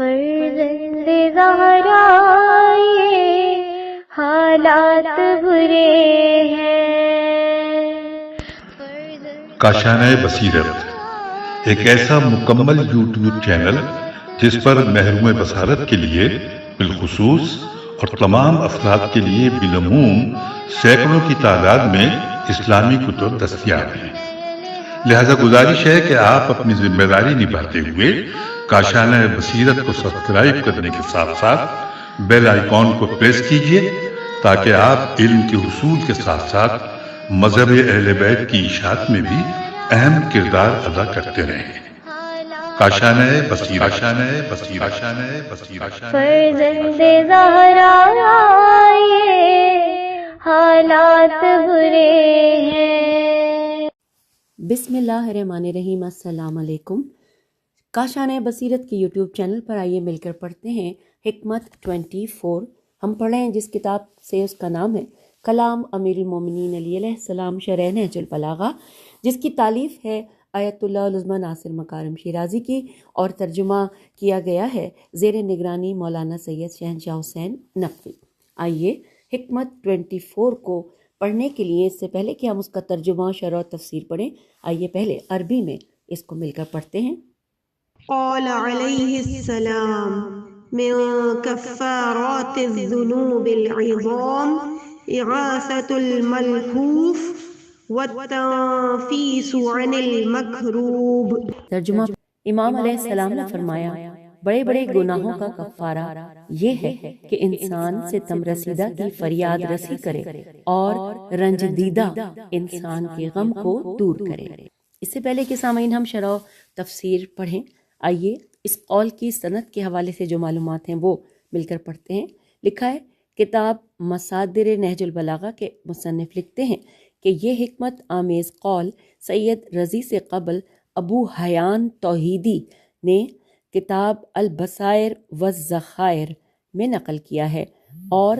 فرزند زہرا یہ حالات برے ہیں۔ کاشانۂ بصیرت ایک ایسا مکمل یوٹیوب چینل جس پر محروم بصارت کے لیے بالخصوص اور تمام افراد کے لیے بالعموم سینکڑوں کی تعداد میں اسلامی کتب دستیاب ہیں۔ لہذا گزارش ہے کہ آپ اپنی ذمہ داری نبھاتے ہوئے کاشانۂ بصیرت کو سبسکرائب کرنے کے ساتھ ساتھ بیل آئیکن کو پریس کیجیے تاکہ آپ علم کے حصول کے ساتھ ساتھ مذہب اہل بیت کی اشاعت میں بھی اہم کردار ادا کرتے رہیں۔ کاشانۂ بصیرت، کاشانۂ بصیرت، کاشانۂ بصیرت۔ فرزند زہرا یہ حالات برے ہیں۔ بسم اللہ الرحمن الرحیم۔ السلام علیکم۔ کاشانۂ بصیرت کے یوٹیوب چینل پر آئیے مل کر پڑھتے ہیں حکمت 24۔ ہم پڑھ رہے ہیں جس کتاب سے اس کا نام ہے کلام امیر المومنین علیہ السلام شرح نہج البلاغہ، جس کی تالیف ہے آیت اللہ العظمی ناصر مکارم شیرازی کی اور ترجمہ کیا گیا ہے زیر نگرانی مولانا سید شہنشاہ حسین نقوی۔ آئیے حکمت 24 کو پڑھنے کے لیے اس سے پہلے کہ ہم اس کا ترجمہ شرح و تفسیر پڑھیں، آئیے پہلے عربی میں اس کو مل کر پڑھتے ہیں۔ قال علیہ السلام من کفارات الذنوب العظام اغاثة الملہوف والتنفیس عن المکروب۔ ترجمہ، امام علیہ السلام نے فرمایا بڑے بڑے گناہوں کا کفارہ یہ ہے کہ انسان ستم رسیدہ کی فریاد رسی کرے اور رنج دیدہ انسان کے غم کو دور کرے۔ اس سے پہلے کہ سامعین ہم شرح و تفسیر پڑھیں، آئیے اس قول کی سند کے حوالے سے جو معلومات ہیں وہ مل کر پڑھتے ہیں۔ لکھا ہے کتاب مصادر نہج البلاغہ کے مصنف لکھتے ہیں کہ یہ حکمت آمیز قول سید رضی سے قبل ابو حیان توحیدی نے کتاب البصائر والذخائر میں نقل کیا ہے، اور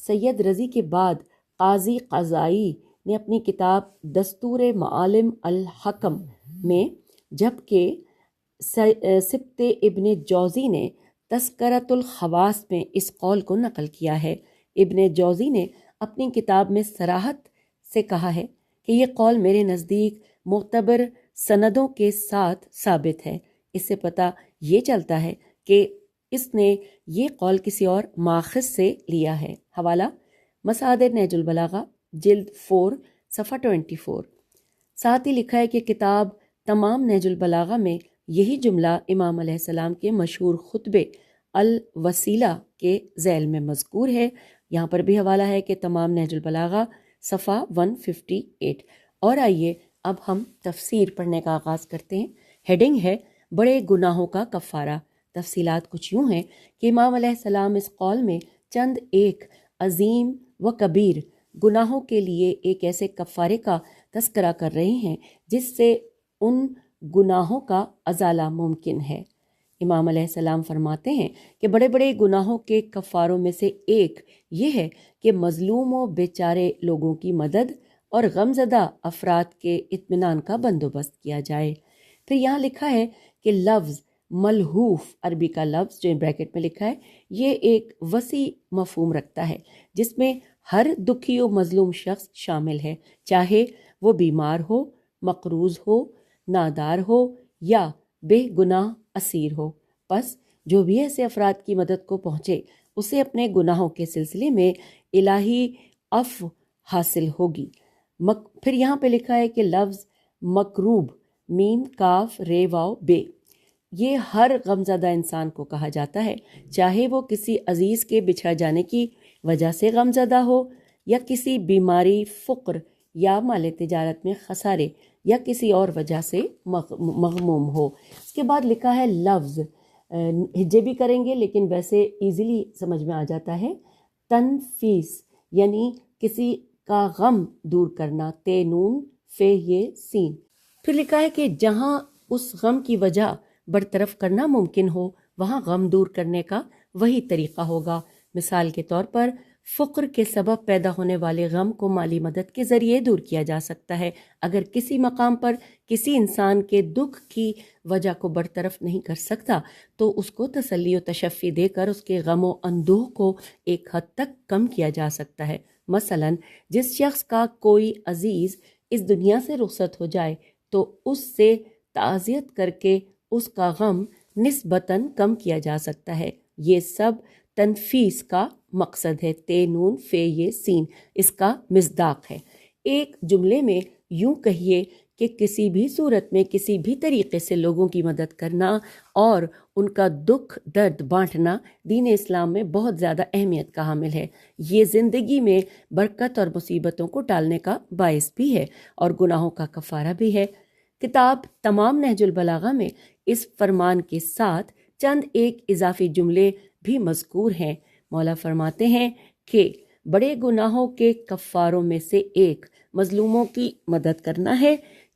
سید رضی کے بعد قاضی قضائی نے اپنی کتاب دستور معالم الحکم میں، جبکہ سبت ابن جوزی نے تذکرۃ الخواص میں اس قول کو نقل کیا ہے۔ ابن جوزی نے اپنی کتاب میں صراحت سے کہا ہے کہ یہ قول میرے نزدیک معتبر سندوں کے ساتھ ثابت ہے۔ اس سے پتہ یہ چلتا ہے کہ اس نے یہ قول کسی اور ماخذ سے لیا ہے۔ حوالہ مصادر نہج البلاغہ جلد 4 صفحہ 24۔ ساتھ ہی لکھا ہے کہ کتاب تمام نہج البلاغہ میں یہی جملہ امام علیہ السلام کے مشہور خطبے الوسیلہ کے ذیل میں مذکور ہے۔ یہاں پر بھی حوالہ ہے کہ تمام نہج البلاغہ صفحہ 158۔ اور آئیے اب ہم تفسیر پڑھنے کا آغاز کرتے ہیں۔ ہیڈنگ ہے بڑے گناہوں کا کفارہ۔ تفصیلات کچھ یوں ہیں کہ امام علیہ السلام اس قول میں چند ایک عظیم و کبیر گناہوں کے لیے ایک ایسے کفارے کا تذکرہ کر رہے ہیں جس سے ان گناہوں کا ازالہ ممکن ہے۔ امام علیہ السلام فرماتے ہیں کہ بڑے بڑے گناہوں کے کفاروں میں سے ایک یہ ہے کہ مظلوم و بیچارے لوگوں کی مدد اور غمزدہ افراد کے اطمینان کا بندوبست کیا جائے۔ پھر یہاں لکھا ہے کہ لفظ ملہوف، عربی کا لفظ جو بریکٹ میں لکھا ہے، یہ ایک وسیع مفہوم رکھتا ہے جس میں ہر دکھی و مظلوم شخص شامل ہے، چاہے وہ بیمار ہو، مقروض ہو، نادار ہو یا بے گناہ اسیر ہو۔ پس جو بھی ایسے افراد کی مدد کو پہنچے اسے اپنے گناہوں کے سلسلے میں الہی عفو حاصل ہوگی۔ پھر یہاں پہ لکھا ہے کہ لفظ مکروب، میم کاف رے واو بے، یہ ہر غمزدہ انسان کو کہا جاتا ہے، چاہے وہ کسی عزیز کے بچھڑ جانے کی وجہ سے غمزدہ ہو یا کسی بیماری، فقر یا مال تجارت میں خسارے یا کسی اور وجہ سے مغموم ہو۔ اس کے بعد لکھا ہے لفظ، ہجے بھی کریں گے لیکن ویسے ایزیلی سمجھ میں آ جاتا ہے، تنفیس یعنی کسی کا غم دور کرنا، تے نون فے یہ سین۔ پھر لکھا ہے کہ جہاں اس غم کی وجہ برطرف کرنا ممکن ہو وہاں غم دور کرنے کا وہی طریقہ ہوگا۔ مثال کے طور پر فقر کے سبب پیدا ہونے والے غم کو مالی مدد کے ذریعے دور کیا جا سکتا ہے۔ اگر کسی مقام پر کسی انسان کے دکھ کی وجہ کو برطرف نہیں کر سکتا تو اس کو تسلی و تشفی دے کر اس کے غم و اندوہ کو ایک حد تک کم کیا جا سکتا ہے۔ مثلا جس شخص کا کوئی عزیز اس دنیا سے رخصت ہو جائے تو اس سے تعزیت کر کے اس کا غم نسبتاً کم کیا جا سکتا ہے۔ یہ سب تنفیس کا مقصد ہے۔ تے نون فے یہ سین اس کا مصداق ہے۔ ایک جملے میں یوں کہیے کہ کسی بھی صورت میں کسی بھی طریقے سے لوگوں کی مدد کرنا اور ان کا دکھ درد بانٹنا دین اسلام میں بہت زیادہ اہمیت کا حامل ہے۔ یہ زندگی میں برکت اور مصیبتوں کو ٹالنے کا باعث بھی ہے اور گناہوں کا کفارہ بھی ہے۔ کتاب تمام نہج البلاغہ میں اس فرمان کے ساتھ چند ایک اضافی جملے بھی مذکور ہیں۔ مولا فرماتے ہیں کہ بڑے گناہوں کے کفاروں میں سے ایک مظلوموں کی مدد کرنا ہے،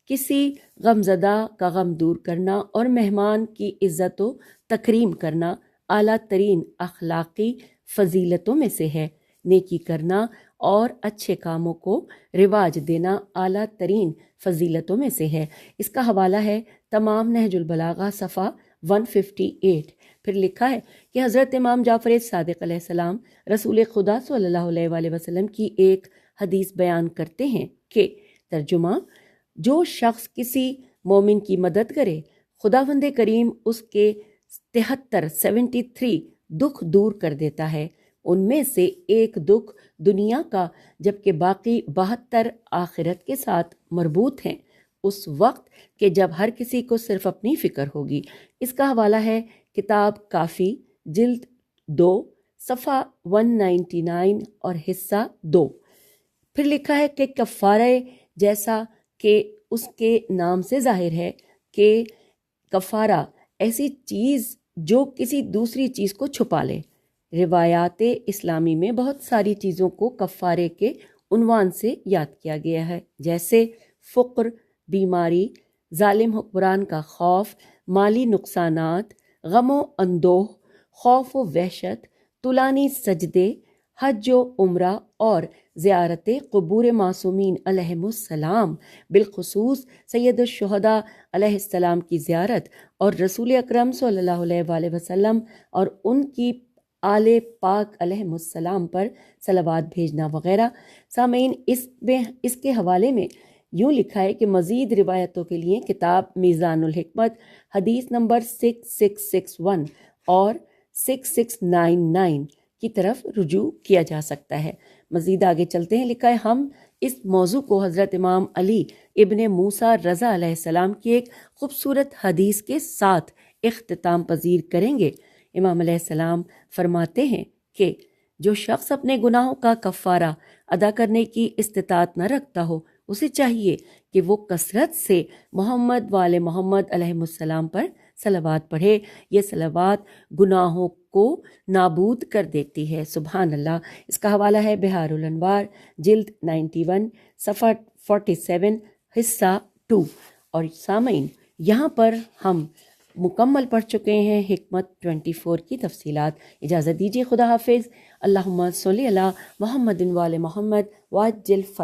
کسی غمزدہ کا غم دور کرنا اور مہمان کی عزت و تکریم کرنا اعلیٰ ترین اخلاقی فضیلتوں میں سے ہے۔ نیکی کرنا اور اچھے کاموں کو رواج دینا اعلیٰ ترین فضیلتوں میں سے ہے۔ اس کا حوالہ ہے تمام نہج البلاغہ صفحہ 158۔ پھر لکھا ہے کہ حضرت امام جعفر صادق علیہ السلام رسول خدا صلی اللہ علیہ وآلہ وسلم کی ایک حدیث بیان کرتے ہیں کہ ترجمہ، جو شخص کسی مومن کی مدد کرے خداوند کریم اس کے 73 دکھ دور کر دیتا ہے۔ ان میں سے ایک دکھ دنیا کا جبکہ باقی 72 آخرت کے ساتھ مربوط ہیں، اس وقت کہ جب ہر کسی کو صرف اپنی فکر ہوگی۔ اس کا حوالہ ہے کتاب کافی جلد 2 صفحہ 199 اور حصہ 2۔ پھر لکھا ہے کہ کفارہ جیسا کہ اس کے نام سے ظاہر ہے کہ کفارہ ایسی چیز جو کسی دوسری چیز کو چھپا لے۔ روایات اسلامی میں بہت ساری چیزوں کو کفارے کے عنوان سے یاد کیا گیا ہے، جیسے فقر، بیماری، ظالم حکمران کا خوف، مالی نقصانات، غم و اندوہ، خوف و وحشت، طولانی سجدے، حج و عمرہ اور زیارت قبور معصومین علیہم السلام، بالخصوص سید الشہداء علیہ السلام کی زیارت اور رسول اکرم صلی اللہ علیہ وآلہ وسلم اور ان کی آل پاک علیہم السلام پر صلوات بھیجنا وغیرہ۔ سامعین، اس کے حوالے میں یوں لکھا ہے کہ مزید روایتوں کے لیے کتاب میزان الحکمت حدیث نمبر 6661 اور 6699 کی طرف رجوع کیا جا سکتا ہے۔ مزید آگے چلتے ہیں۔ لکھا ہے ہم اس موضوع کو حضرت امام علی ابن موسیٰ رضا علیہ السلام کی ایک خوبصورت حدیث کے ساتھ اختتام پذیر کریں گے۔ امام علیہ السلام فرماتے ہیں کہ جو شخص اپنے گناہوں کا کفارہ ادا کرنے کی استطاعت نہ رکھتا ہو، اسے چاہیے کہ وہ کثرت سے محمد وآل محمد علیہ السلام پر صلوات پڑھے۔ یہ صلوات گناہوں کو نابود کر دیتی ہے۔ سبحان اللہ۔ اس کا حوالہ ہے بہار الانوار جلد 91 صفحہ 47 حصہ 2۔ اور سامعین، یہاں پر ہم مکمل پڑھ چکے ہیں حکمت 24 کی تفصیلات۔ اجازت دیجیے، خدا حافظ۔ اللہم صلی علی محمد وآل محمد وعجل فرج۔